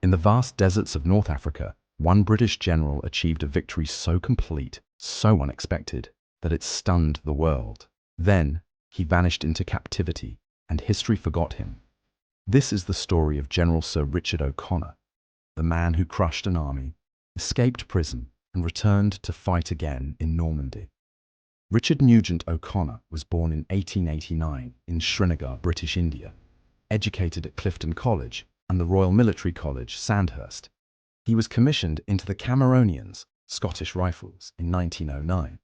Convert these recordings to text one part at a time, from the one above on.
In the vast deserts of North Africa, one British general achieved a victory so complete, so unexpected, that it stunned the world. Then, he vanished into captivity, and history forgot him. This is the story of General Sir Richard O'Connor, the man who crushed an army, escaped prison, and returned to fight again in Normandy. Richard Nugent O'Connor was born in 1889 in Srinagar, British India, educated at Clifton College and the Royal Military College, Sandhurst. He was commissioned into the Cameronians, Scottish Rifles, in 1909.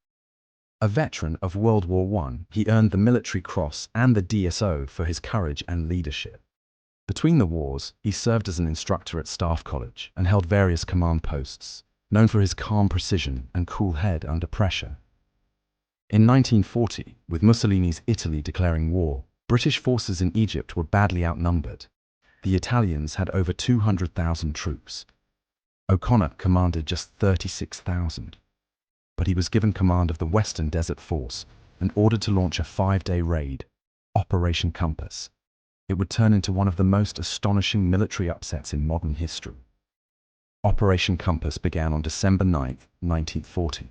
A veteran of World War I, he earned the Military Cross and the DSO for his courage and leadership. Between the wars, he served as an instructor at Staff College and held various command posts, known for his calm precision and cool head under pressure. In 1940, with Mussolini's Italy declaring war, British forces in Egypt were badly outnumbered. The Italians had over 200,000 troops. O'Connor commanded just 36,000. But he was given command of the Western Desert Force and ordered to launch a 5-day raid, Operation Compass. It would turn into one of the most astonishing military upsets in modern history. Operation Compass began on December 9, 1940.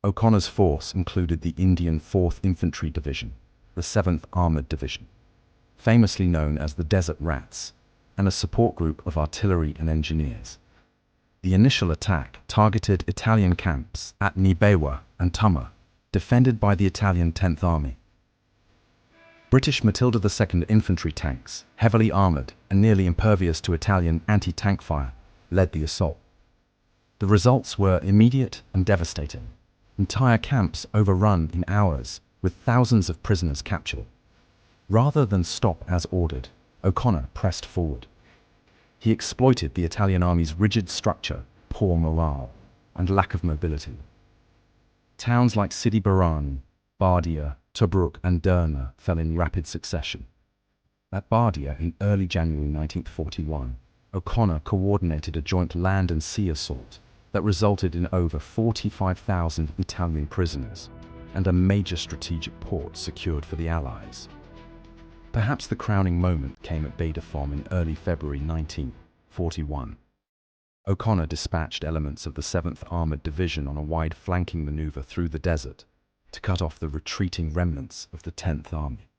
O'Connor's force included the Indian 4th Infantry Division, the 7th Armored Division, famously known as the Desert Rats, and a support group of artillery and engineers. The initial attack targeted Italian camps at Nibewa and Tuma, defended by the Italian 10th Army. British Matilda II infantry tanks, heavily armored and nearly impervious to Italian anti-tank fire, led the assault. The results were immediate and devastating. Entire camps overrun in hours, with thousands of prisoners captured. Rather than stop as ordered, O'Connor pressed forward. He exploited the Italian army's rigid structure, poor morale, and lack of mobility. Towns like Sidi Barrani, Bardia, Tobruk, and Derna fell in rapid succession. At Bardia in early January 1941, O'Connor coordinated a joint land and sea assault that resulted in over 45,000 Italian prisoners and a major strategic port secured for the Allies. Perhaps the crowning moment came at Baidafoam in early February 1941. O'Connor dispatched elements of the 7th Armored Division on a wide flanking maneuver through the desert to cut off the retreating remnants of the 10th Army.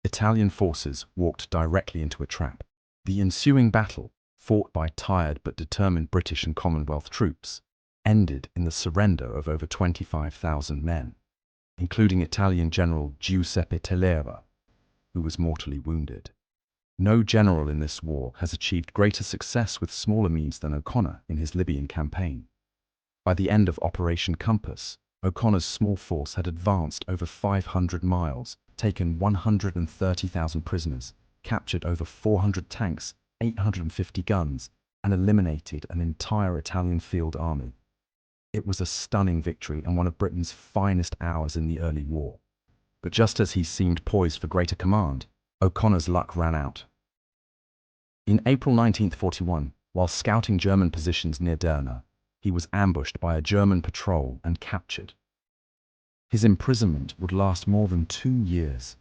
Italian forces walked directly into a trap. The ensuing battle, fought by tired but determined British and Commonwealth troops, ended in the surrender of over 25,000 men, including Italian General Giuseppe Tellera, who was mortally wounded. No general in this war has achieved greater success with smaller means than O'Connor in his Libyan campaign. By the end of Operation Compass, O'Connor's small force had advanced over 500 miles, taken 130,000 prisoners, captured over 400 tanks, 850 guns, and eliminated an entire Italian field army. It was a stunning victory and one of Britain's finest hours in the early war. But just as he seemed poised for greater command, O'Connor's luck ran out. In April 1941, while scouting German positions near Derna, he was ambushed by a German patrol and captured. His imprisonment would last more than 2 years.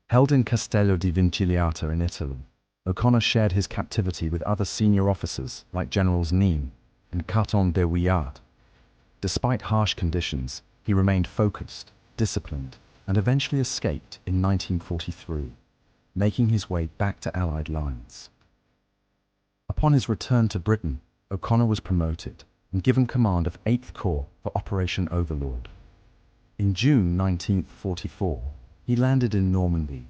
Held in Castello di Vinciliata in Italy, O'Connor shared his captivity with other senior officers like Generals Neame and Carton de Wyatt. Despite harsh conditions, he remained focused, disciplined, and eventually escaped in 1943, making his way back to Allied lines. Upon his return to Britain, O'Connor was promoted and given command of 8th Corps for Operation Overlord. In June 1944, he landed in Normandy,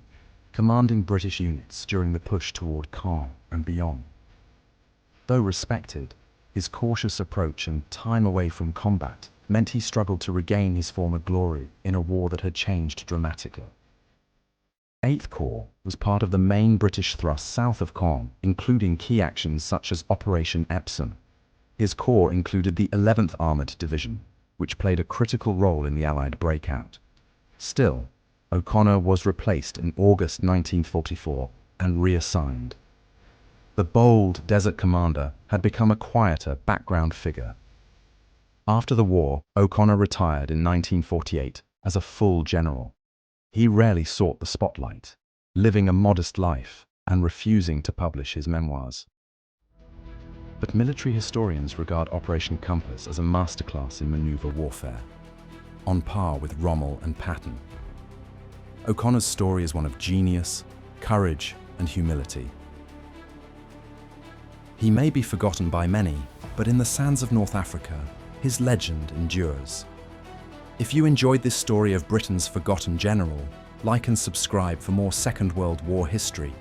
commanding British units during the push toward Caen and beyond. Though respected, his cautious approach and time away from combat meant he struggled to regain his former glory in a war that had changed dramatically. 8th Corps was part of the main British thrust south of Caen, including key actions such as Operation Epsom. His corps included the 11th Armoured Division, which played a critical role in the Allied breakout. Still, O'Connor was replaced in August 1944 and reassigned. The bold desert commander had become a quieter background figure. After the war, O'Connor retired in 1948 as a full general. He rarely sought the spotlight, living a modest life and refusing to publish his memoirs. But military historians regard Operation Compass as a masterclass in maneuver warfare, on par with Rommel and Patton. O'Connor's story is one of genius, courage, and humility. He may be forgotten by many, but in the sands of North Africa, his legend endures. If you enjoyed this story of Britain's forgotten general, like and subscribe for more Second World War history.